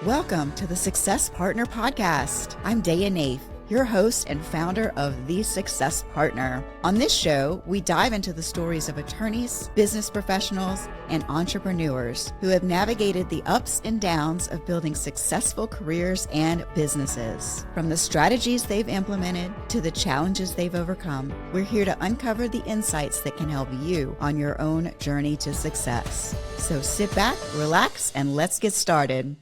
Welcome to the Success Partner Podcast. I'm Daya Naef, your host and founder of The Success Partner. On this show, we dive into the stories of attorneys, business professionals, and entrepreneurs who have navigated the ups and downs of building successful careers and businesses. From the strategies they've implemented to the challenges they've overcome, we're here to uncover the insights that can help you on your own journey to success. So sit back, relax, and let's get started.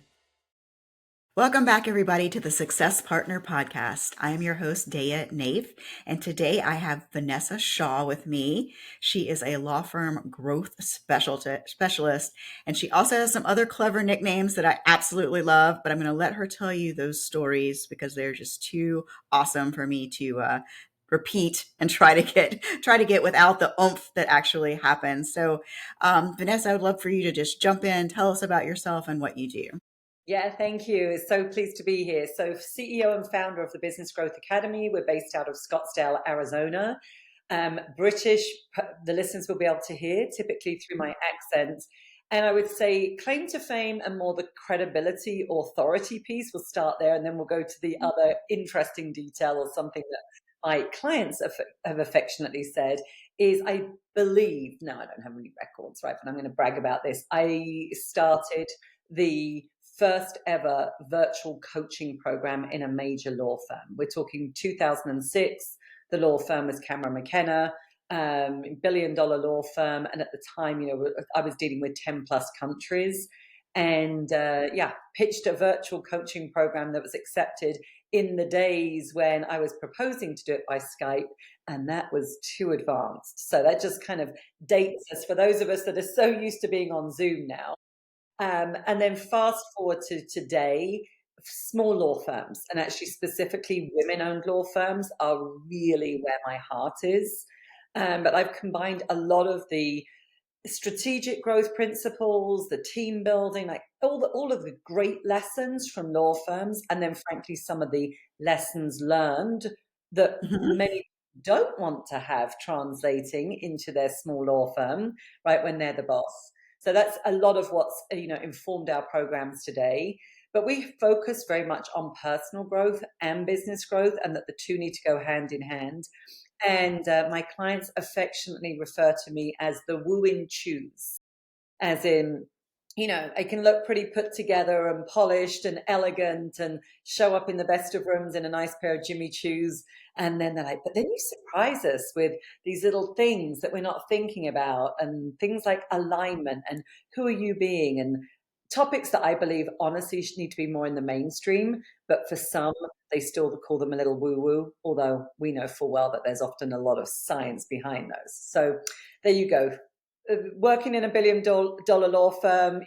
Welcome back, everybody, to the Success Partner Podcast. I am your host, Daya Naef, and today I have Vanessa Shaw with me. She is a law firm growth specialist, and she also has some other clever nicknames that I absolutely love, but I'm going to let her tell you those stories because they're just too awesome for me to repeat and try to get without the oomph that actually happens. So, Vanessa, I would love for you to just jump in, tell us about yourself and what you do. Yeah, thank you. So pleased to be here. So CEO and founder of the Business Growth Academy. We're based out of Scottsdale, Arizona. British, the listeners will be able to hear, typically through my accent. And I would say claim to fame and more the credibility, authority piece. We'll start there and then we'll go to the other interesting detail or something that my clients have affectionately said is I believe, no, I don't have any records, right? But I'm going to brag about this. I started the first ever virtual coaching program in a major law firm. We're talking 2006. The law firm was Cameron McKenna, billion-dollar law firm. And at the time, I was dealing with 10 plus countries and pitched a virtual coaching program that was accepted in the days when I was proposing to do it by Skype, and that was too advanced. So that just kind of dates us for those of us that are so used to being on Zoom now. And then fast forward to today, small law firms, and actually specifically women-owned law firms are really where my heart is. But I've combined a lot of the strategic growth principles, the team building, like all of the great lessons from law firms, and then frankly some of the lessons learned that many don't want to have translating into their small law firm, right, when they're the boss. So that's a lot of what's informed our programs today. But we focus very much on personal growth and business growth, and that the two need to go hand in hand. And my clients affectionately refer to me as the wooing Choos, as in, I can look pretty put together and polished and elegant and show up in the best of rooms in a nice pair of Jimmy Choos. And then they're like, but then you surprise us with these little things that we're not thinking about, and things like alignment and who are you being, and topics that I believe honestly should need to be more in the mainstream. But for some, they still call them a little woo-woo, although we know full well that there's often a lot of science behind those. So there you go. Working in a billion-dollar law firm,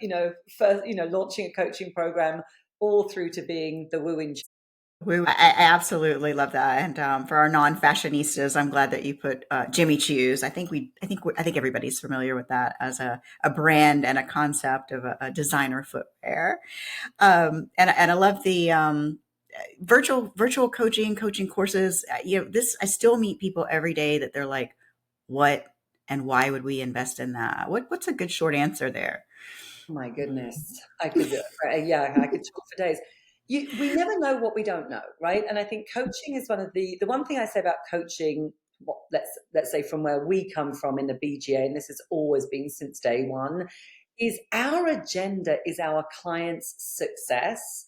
first, launching a coaching program, all through to being the wooing. I absolutely love that, and for our non-fashionistas, I'm glad that you put Jimmy Choos. I think everybody's familiar with that as a brand and a concept of a designer footwear. And I love the virtual coaching courses. I still meet people every day that they're like, "What and why would we invest in that?" What's a good short answer there? Oh my goodness, I could I could talk for days. We never know what we don't know, right? And I think coaching is one of the one thing I say about coaching. Let's say from where we come from in the BGA, and this has always been since day one, is our agenda is our clients' success,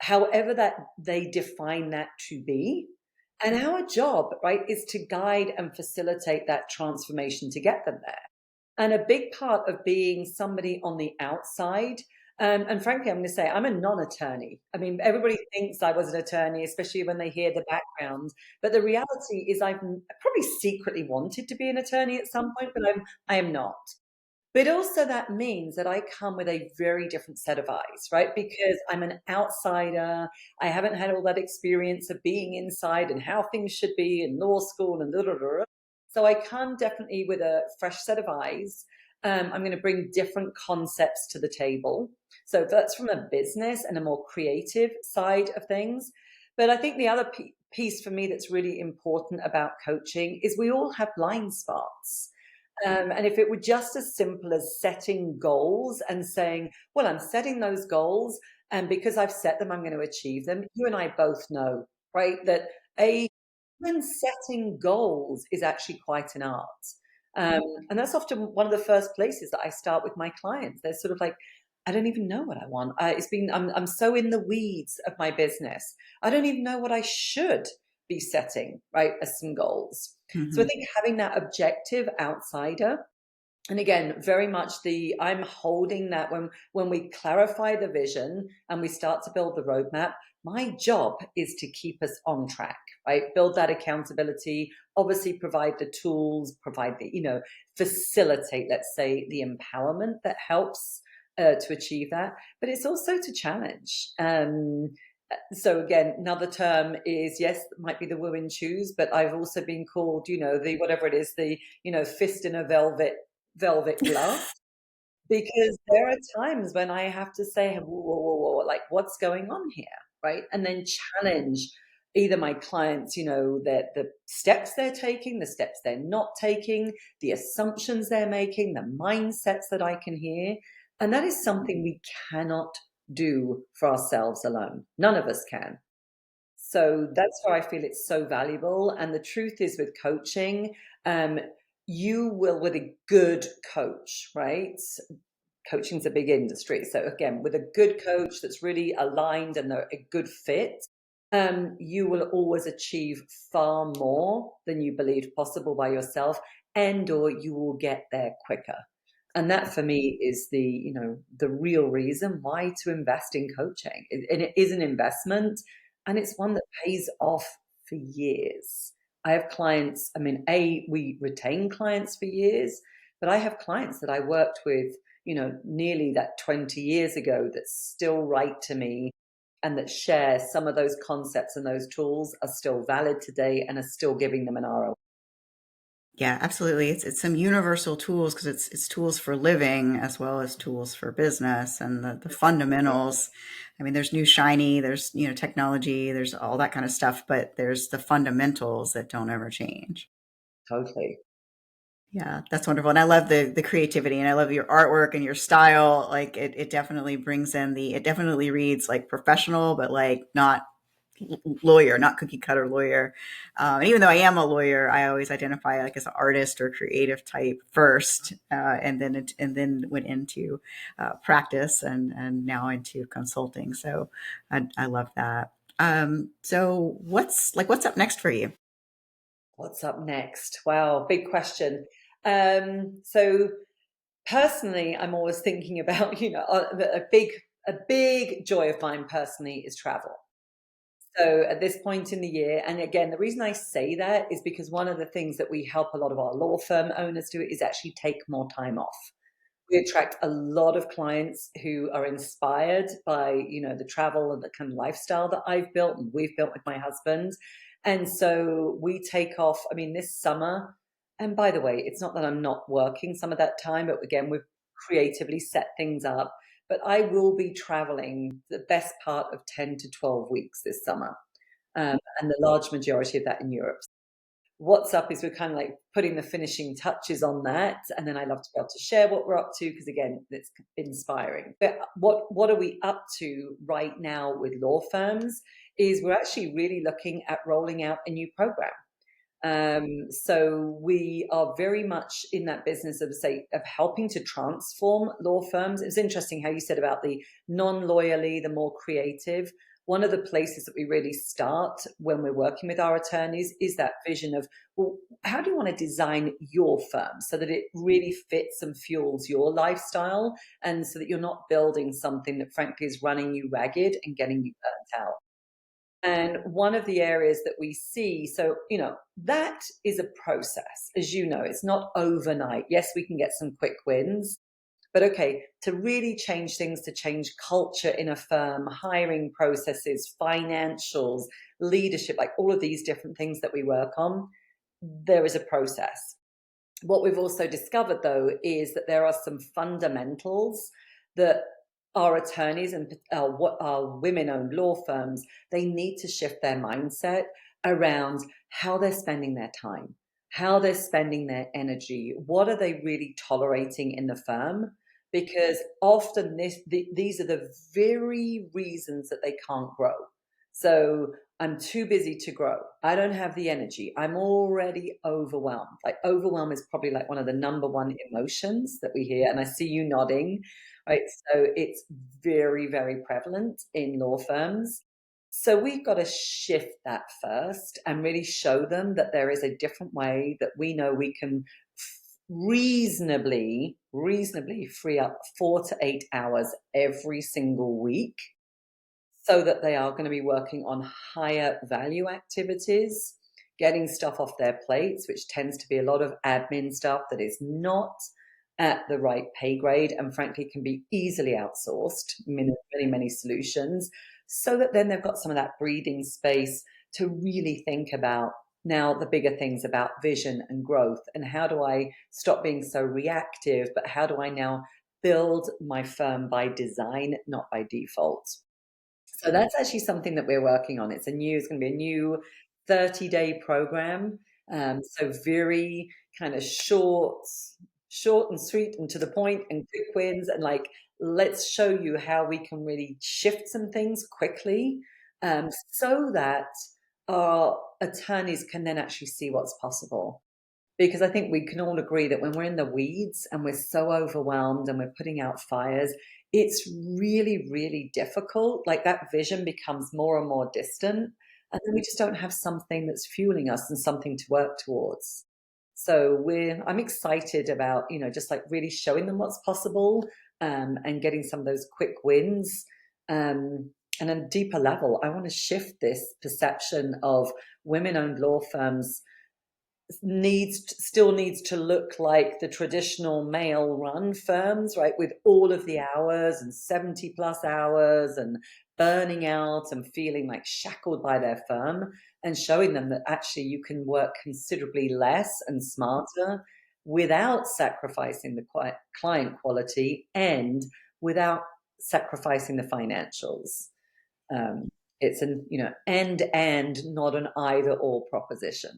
however that they define that to be. And our job, right, is to guide and facilitate that transformation to get them there. And a big part of being somebody on the outside, and frankly, I'm going to say I'm a non-attorney. I mean, everybody thinks I was an attorney, especially when they hear the background. But the reality is I've probably secretly wanted to be an attorney at some point, but I am not. But also that means that I come with a very different set of eyes, right? Because I'm an outsider. I haven't had all that experience of being inside and how things should be in law school and da, da, da. So I come definitely with a fresh set of eyes. I'm going to bring different concepts to the table. So that's from a business and a more creative side of things. But I think the other piece for me that's really important about coaching is we all have blind spots. And if it were just as simple as setting goals and saying, well, I'm setting those goals, And because I've set them, I'm going to achieve them. You and I both know, right, that a even setting goals is actually quite an art. Um, and that's often one of the first places that I start with my clients. They're sort of like, I don't even know what I want. I'm so in the weeds of my business. I don't even know what I should be setting, right, as some goals. So I Mhm. think having that objective outsider, and again, very much I'm holding that when we clarify the vision and we start to build the roadmap, my job is to keep us on track, right? Build that accountability, obviously provide the tools, provide the, facilitate, let's say, the empowerment that helps to achieve that. But it's also to challenge. So again, another term is, yes, might be the women choose, but I've also been called, the whatever it is, the fist in a velvet glove, because there are times when I have to say, whoa, whoa, whoa, whoa, like what's going on here, right? And then challenge either my clients, that the steps they're taking, the steps they're not taking, the assumptions they're making, the mindsets that I can hear. And that is something we cannot do for ourselves alone. None of us can. So that's why I feel it's so valuable. And the truth is, with coaching, um, you will, with a good coach, right? Coaching's a big industry. So again, with a good coach that's really aligned and they're a good fit, you will always achieve far more than you believed possible by yourself, and or you will get there quicker. And that for me is the real reason why to invest in coaching. And it is an investment, and it's one that pays off for years. I have clients, I mean, we retain clients for years, but I have clients that I worked with, nearly that 20 years ago that still write to me and that share some of those concepts, and those tools are still valid today and are still giving them an ROI. Yeah, absolutely. It's some universal tools because it's tools for living as well as tools for business and the fundamentals. I mean, there's new shiny, there's technology, there's all that kind of stuff, but there's the fundamentals that don't ever change. Totally. Yeah, that's wonderful. And I love the creativity and I love your artwork and your style. Like it definitely brings in it definitely reads like professional, but like not lawyer, not cookie cutter lawyer. And even though I am a lawyer, I always identify like as an artist or creative type first, and then went into practice and now into consulting. So I love that. So what's up next for you? What's up next? Wow, big question. So personally, I'm always thinking about, a big joy of mine personally is travel. So at this point in the year, and again, the reason I say that is because one of the things that we help a lot of our law firm owners do is actually take more time off. We attract a lot of clients who are inspired by, the travel and the kind of lifestyle that I've built and we've built with my husband. And so we take off, I mean, this summer, and by the way, it's not that I'm not working some of that time, but again, we've creatively set things up. But I will be traveling the best part of 10 to 12 weeks this summer, and the large majority of that in Europe. What's up is we're kind of like putting the finishing touches on that, and then I love to be able to share what we're up to because again, it's inspiring. But what are we up to right now with law firms is we're actually really looking at rolling out a new program. So we are very much in that business of helping to transform law firms. It was interesting how you said about the non-lawyerly, the more creative. One of the places that we really start when we're working with our attorneys is that vision of, well, how do you want to design your firm so that it really fits and fuels your lifestyle, and so that you're not building something that frankly is running you ragged and getting you burnt out. And one of the areas that we see, so, that is a process. As you know, it's not overnight. Yes, we can get some quick wins, but okay, to really change things, to change culture in a firm, hiring processes, financials, leadership, like all of these different things that we work on, there is a process. What we've also discovered, though, is that there are some fundamentals that our attorneys and what our women-owned law firms, they need to shift their mindset around how they're spending their time, how they're spending their energy, what are they really tolerating in the firm, because often these are the very reasons that they can't grow. So I'm too busy to grow. I don't have the energy. I'm already overwhelmed. Like overwhelm is probably like one of the number one emotions that we hear. And I see you nodding, right? So it's very, very prevalent in law firms. So we've got to shift that first and really show them that there is a different way that we know we can reasonably free up 4 to 8 hours every single week so that they are going to be working on higher value activities, getting stuff off their plates, which tends to be a lot of admin stuff that is not at the right pay grade and frankly can be easily outsourced, many solutions, so that then they've got some of that breathing space to really think about now the bigger things about vision and growth and how do I stop being so reactive, but how do I now build my firm by design, not by default. So that's actually something that we're working on. It's going to be a new 30-day program. So very kind of short and sweet and to the point and quick wins and like, let's show you how we can really shift some things quickly, so that our attorneys can then actually see what's possible. Because I think we can all agree that when we're in the weeds and we're so overwhelmed and we're putting out fires, it's really, really difficult. Like that vision becomes more and more distant. And then we just don't have something that's fueling us and something to work towards. So I'm excited about, just like really showing them what's possible, and getting some of those quick wins. And on a deeper level, I want to shift this perception of women-owned law firms still needs to look like the traditional male run firms, right? With all of the hours and 70 plus hours and burning out and feeling like shackled by their firm, and showing them that actually you can work considerably less and smarter without sacrificing the client quality and without sacrificing the financials. It's an, and not an either or proposition.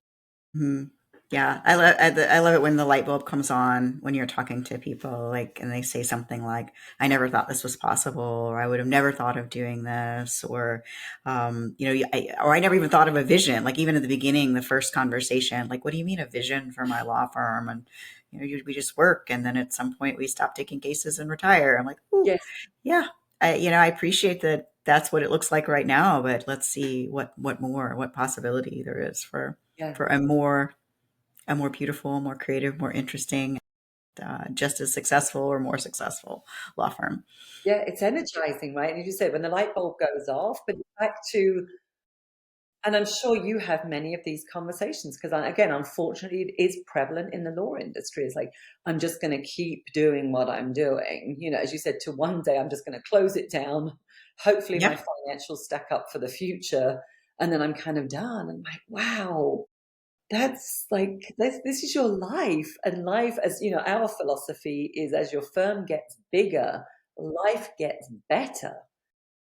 Hmm. Yeah, I love it when the light bulb comes on when you're talking to people, like, and they say something like, "I never thought this was possible," or "I would have never thought of doing this," or, or "I never even thought of a vision." Like even at the beginning, the first conversation, like, "What do you mean a vision for my law firm?" And we just work, and then at some point we stop taking cases and retire. I'm like, "Ooh, Yes. yeah." I appreciate that. That's what it looks like right now, but let's see what possibility there is for Yeah. a more beautiful, more creative, more interesting, just as successful or more successful law firm. Yeah, it's energizing, right? And you just said when the light bulb goes off, but back to, and I'm sure you have many of these conversations because, again, unfortunately, it is prevalent in the law industry. It's like, I'm just going to keep doing what I'm doing. As you said, to one day, I'm just going to close it down. Hopefully, my Yeah. financials stack up for the future. And then I'm kind of done. I'm like, wow, that's like, this is your life. And life, as you know, our philosophy is as your firm gets bigger, life gets better,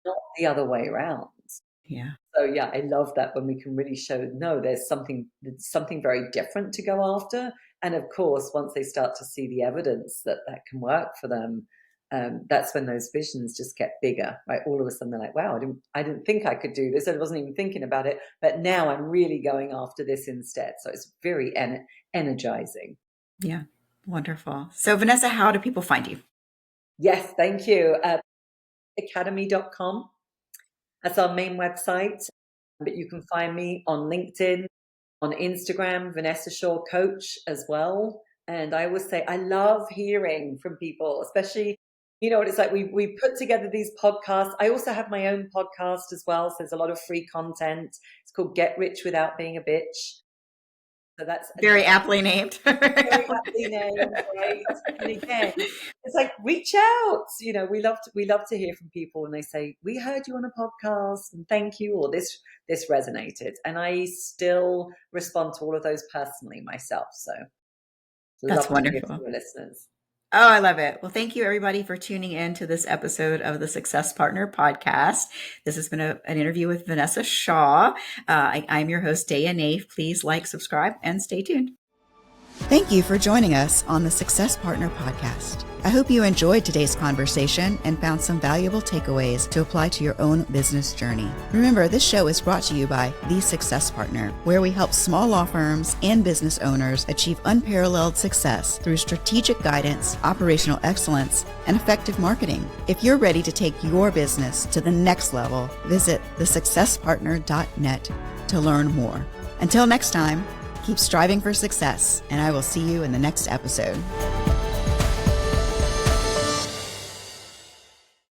not the other way around. Yeah. So yeah, I love that when we can really show, no, there's something very different to go after. And of course, once they start to see the evidence that that can work for them, that's when those visions just get bigger, right? All of a sudden they're like, wow, I didn't think I could do this. I wasn't even thinking about it, but now I'm really going after this instead. So it's very energizing. Yeah. Wonderful. So Vanessa, how do people find you? Yes, thank you. Academy.com. That's our main website. But you can find me on LinkedIn, on Instagram, Vanessa Shaw Coach as well. And I always say I love hearing from people, especially, what it's like. We put together these podcasts. I also have my own podcast as well. So there's a lot of free content. It's called Get Rich Without Being a Bitch. So that's Very aptly named. very aptly named, right? And again, it's like reach out. We love to hear from people when they say, "We heard you on a podcast and thank you," or this resonated. And I still respond to all of those personally myself. So That's love to hear from wonderful. your listeners. Oh, I love it. Well, thank you everybody for tuning in to this episode of the Success Partner podcast. This has been an interview with Vanessa Shaw. I'm your host, Daya Naef. Please like, subscribe, and stay tuned. Thank you for joining us on the Success Partner Podcast. I hope you enjoyed today's conversation and found some valuable takeaways to apply to your own business journey. Remember, this show is brought to you by The Success Partner, where we help small law firms and business owners achieve unparalleled success through strategic guidance, operational excellence, and effective marketing. If you're ready to take your business to the next level, visit thesuccesspartner.net to learn more. Until next time, keep striving for success, and I will see you in the next episode.